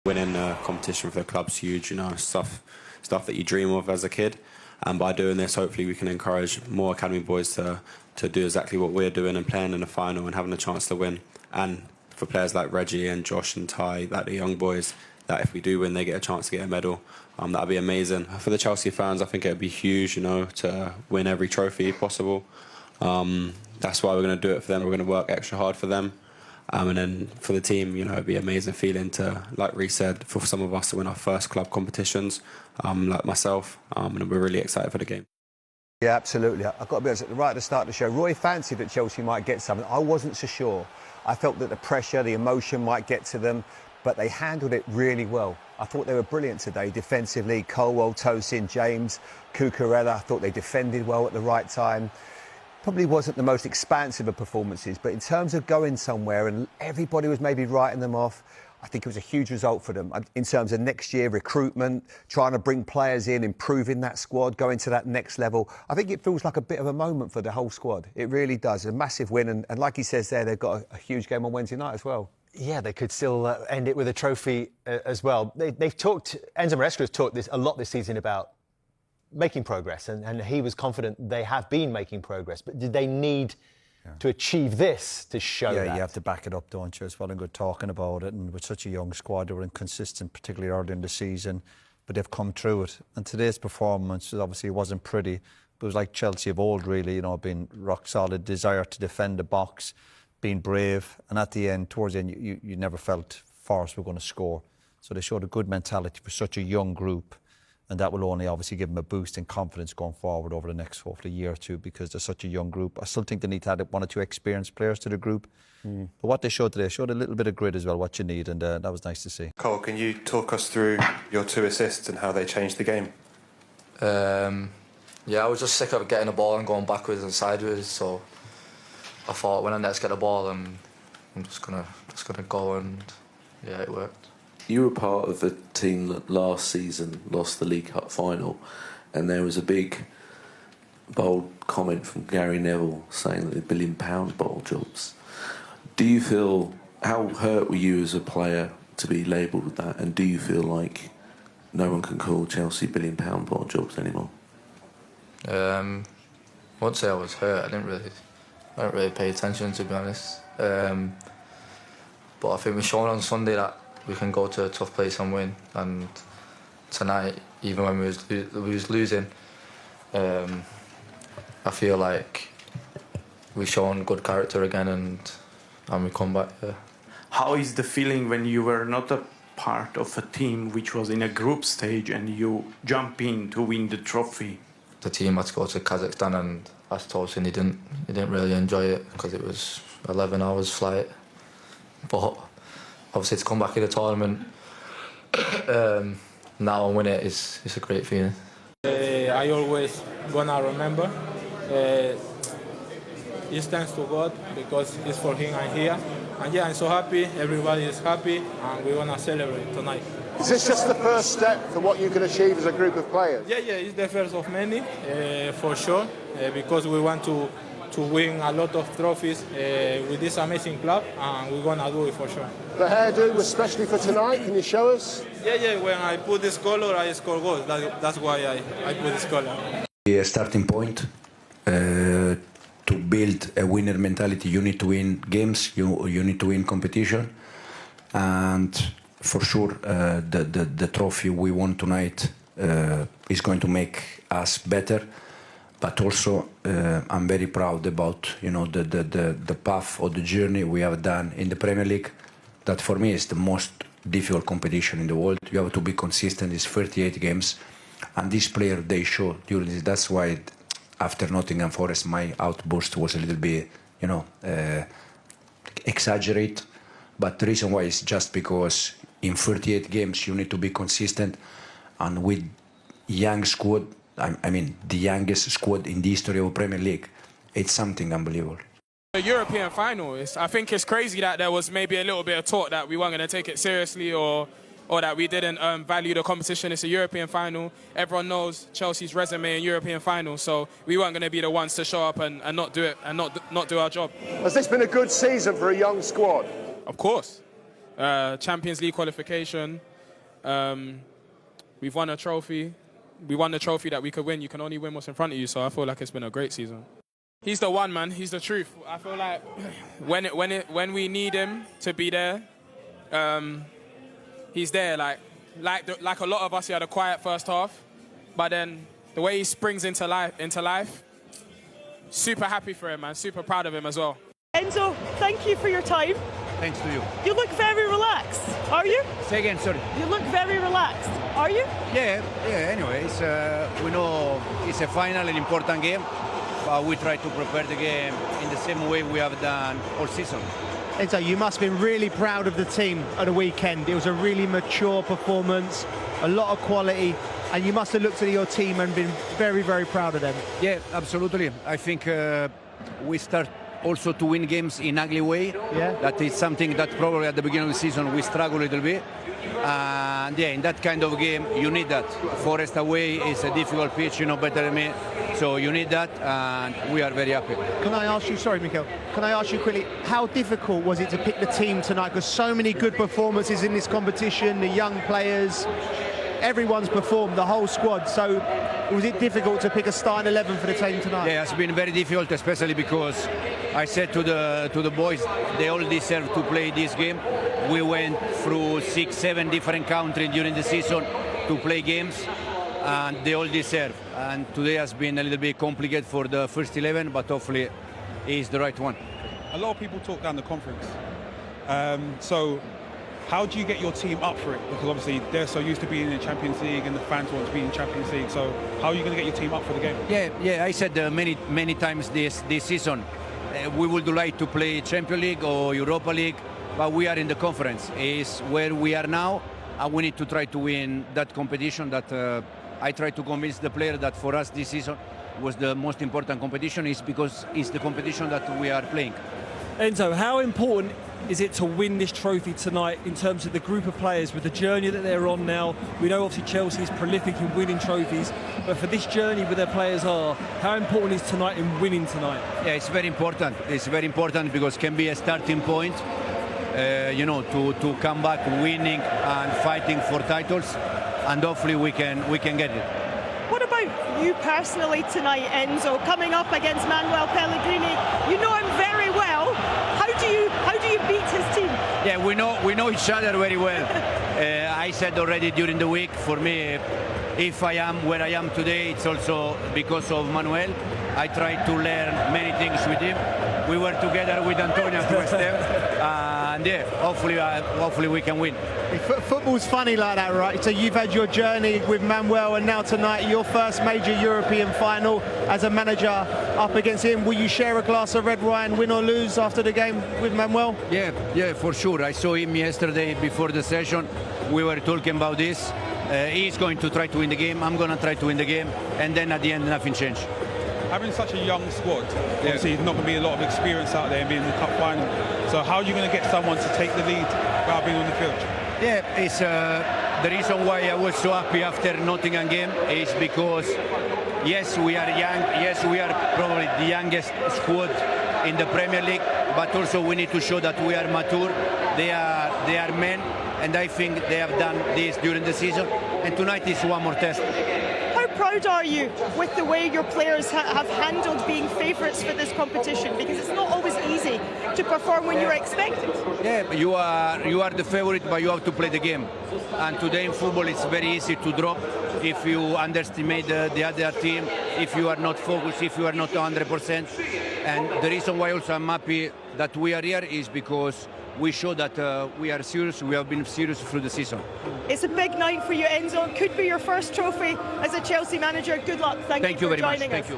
Winning a competition for the club's huge, you know, stuff that you dream of as a kid. And by doing this, hopefully we can encourage more academy boys to do exactly what we're doing and playing in the final and having a chance to win. And for players like Reggie and Josh and Ty, that the young boys, that if we do win, they get a chance to get a medal. That'd be amazing. For the Chelsea fans, I think it'd be huge, you know, to win every trophy possible. That's why we're going to do it for them. We're going to work extra hard for them. And then for the team, you know, it'd be an amazing feeling to, like Reece said, for some of us to win our first club competitions, like myself. And we're really excited for the game. Yeah, absolutely. I've got to be honest, right at the start of the show, Roy fancied that Chelsea might get something. I wasn't so sure. I felt that the pressure, the emotion might get to them, but they handled it really well. I thought they were brilliant today, defensively. Colwell, Tosin, James, Cucurella. I thought they defended well at the right time. Probably wasn't the most expansive of performances, but in terms of going somewhere and everybody was maybe writing them off, I think it was a huge result for them in terms of next year recruitment, trying to bring players in, improving that squad, going to that next level. I think it feels like a bit of a moment for the whole squad. It really does. A massive win. And like he says there, they've got a huge game on Wednesday night as well. Yeah, they could still end it with a trophy as well. They've talked, Enzo Maresca has talked a lot this season about making progress, and he was confident they have been making progress. But did they need to achieve this to show that? Yeah, you have to back it up, don't you? It's well and good talking about it, and with such a young squad, they were inconsistent, particularly early in the season, but they've come through it. And today's performance, obviously, it wasn't pretty, but it was like Chelsea of old, really, you know, being rock solid, desire to defend the box, being brave, and at the end, towards the end, you never felt Forest were going to score. So they showed a good mentality for such a young group. And that will only obviously give them a boost in confidence going forward over the next, hopefully, year or two, because they're such a young group. I still think they need to add one or two experienced players to the group. But what they showed today showed a little bit of grit as well, what you need, and that was nice to see. Cole, can you talk us through your 2 assists and how they changed the game? Yeah, I was just sick of getting the ball and going backwards and sideways, so I thought when I next get the ball, I'm just gonna go, and yeah, it worked. You were part of a team that last season lost the League Cup final, and there was a big, bold comment from Gary Neville saying that they're £1 billion bottle jobs. Do you feel, how hurt were you as a player to be labelled with that, and do you feel like no one can call Chelsea £1 billion bottle jobs anymore? I won't say I was hurt. I don't really pay attention, to be honest. But I think we've shown on Sunday that we can go to a tough place and win. And tonight, even when we was losing, I feel like we've shown good character again, and we come back. Yeah. How is the feeling when you were not a part of a team which was in a group stage and you jump in to win the trophy? The team had to go to Kazakhstan, and as Tosin, he didn't really enjoy it because it was 11 hours flight. But obviously to come back in the tournament now and win it is a great feeling. I always gonna remember. It's thanks to God because it's for him I'm here. And yeah, I'm so happy, everybody is happy, and we wanna celebrate tonight. Is this just the first step for what you can achieve as a group of players? Yeah, it's the first of many, for sure, because we want to win a lot of trophies with this amazing club, and we're gonna do it for sure. The hairdo, especially for tonight, can you show us? Yeah, when I put this color, I score goals. That's why I put this color. A starting point to build a winner mentality. You need to win games, you need to win competition, and for sure the trophy we won tonight is going to make us better. But also, I'm very proud about the path or the journey we have done in the Premier League. That for me is the most difficult competition in the world. You have to be consistent. It's 38 games, and this player they show during this. That's why after Nottingham Forest, my outburst was a little bit, exaggerate. But the reason why is just because in 38 games you need to be consistent, and with young squad. I mean, the youngest squad in the history of the Premier League. It's something unbelievable. The European final, I think it's crazy that there was maybe a little bit of talk that we weren't going to take it seriously or that we didn't value the competition. It's a European final. Everyone knows Chelsea's resume in European final, so we weren't going to be the ones to show up and not do it and not do our job. Has this been a good season for a young squad? Of course. Champions League qualification, We've won a trophy. We won the trophy that we could win. You can only win what's in front of you, so I feel like it's been a great season. He's the one, man. He's the truth. I feel like when we need him to be there, he's there. Like a lot of us, he had a quiet first half, but then the way he springs into life, super happy for him, man. Super proud of him as well. Enzo, thank you for your time. Thanks to you. You look very relaxed. Are you? Say again, sorry. You look very relaxed. Are you? Yeah. Anyway, we know it's a final, an important game, but we try to prepare the game in the same way we have done all season. Enzo, you must have been really proud of the team at the weekend. It was a really mature performance, a lot of quality, and you must have looked at your team and been very, very proud of them. Yeah, absolutely. I think we start also to win games in ugly way. Yeah. That is something that probably at the beginning of the season we struggle a little bit. And yeah, in that kind of game, you need that. Forest away is a difficult pitch, you know better than me. So you need that, and we are very happy. Can I ask you, sorry, Mikel, can I ask you quickly, how difficult was it to pick the team tonight? Because so many good performances in this competition, the young players, everyone's performed, the whole squad. So was it difficult to pick a starting 11 for the team tonight? Yeah, it's been very difficult, especially because I said to the boys, they all deserve to play this game. We went through 6-7 different countries during the season to play games, and they all deserve. And today has been a little bit complicated for the first 11, but hopefully it's the right one. A lot of people talk down the conference. So how do you get your team up for it? Because obviously they're so used to being in the Champions League and the fans want to be in Champions League. So how are you going to get your team up for the game? Yeah. I said many times this season, we would like to play Champions League or Europa League, but we are in the conference. Is where we are now, and we need to try to win that competition. That I try to convince the player that for us this season was the most important competition, is because it's the competition that we are playing. Enzo, how important is it to win this trophy tonight in terms of the group of players with the journey that they're on now? We know obviously Chelsea is prolific in winning trophies, but for this journey where their players are, how important is tonight in winning tonight? Yeah, it's very important. It's very important because it can be a starting point, to come back winning and fighting for titles, and hopefully we can get it. What about you personally tonight, Enzo, coming up against Manuel Pellegrini? You know him very well. How do you beat his team? Yeah, we know each other very well. I said already during the week, for me, if I am where I am today, it's also because of Manuel. I tried to learn many things with him. We were together with Antonio at West Ham, and yeah, hopefully we can win. Football's funny like that, right? So you've had your journey with Manuel, and now tonight your first major European final as a manager up against him. Will you share a glass of red wine, win or lose, after the game with Manuel? Yeah, for sure. I saw him yesterday before the session. We were talking about this. He's going to try to win the game. I'm going to try to win the game, and then at the end, nothing changed. Having such a young squad, obviously there's not going to be a lot of experience out there and being in the cup final. So how are you going to get someone to take the lead without being on the field? Yeah, it's the reason why I was so happy after Nottingham game is because yes, we are young. Yes, we are probably the youngest squad in the Premier League, but also we need to show that we are mature. They are men, and I think they have done this during the season. And tonight is one more test. How proud are you with the way your players have handled being favourites for this competition? Because it's not always easy to perform when you're expected. Yeah, you are the favourite, but you have to play the game. And today in football, it's very easy to drop if you underestimate the other team, if you are not focused, if you are not 100%. And the reason why also I'm happy that we are here is because we show that we are serious. We have been serious through the season. It's a big night for you, Enzo. It could be your first trophy as a Chelsea manager. Good luck. Thank you for very much. joining us. Thank you.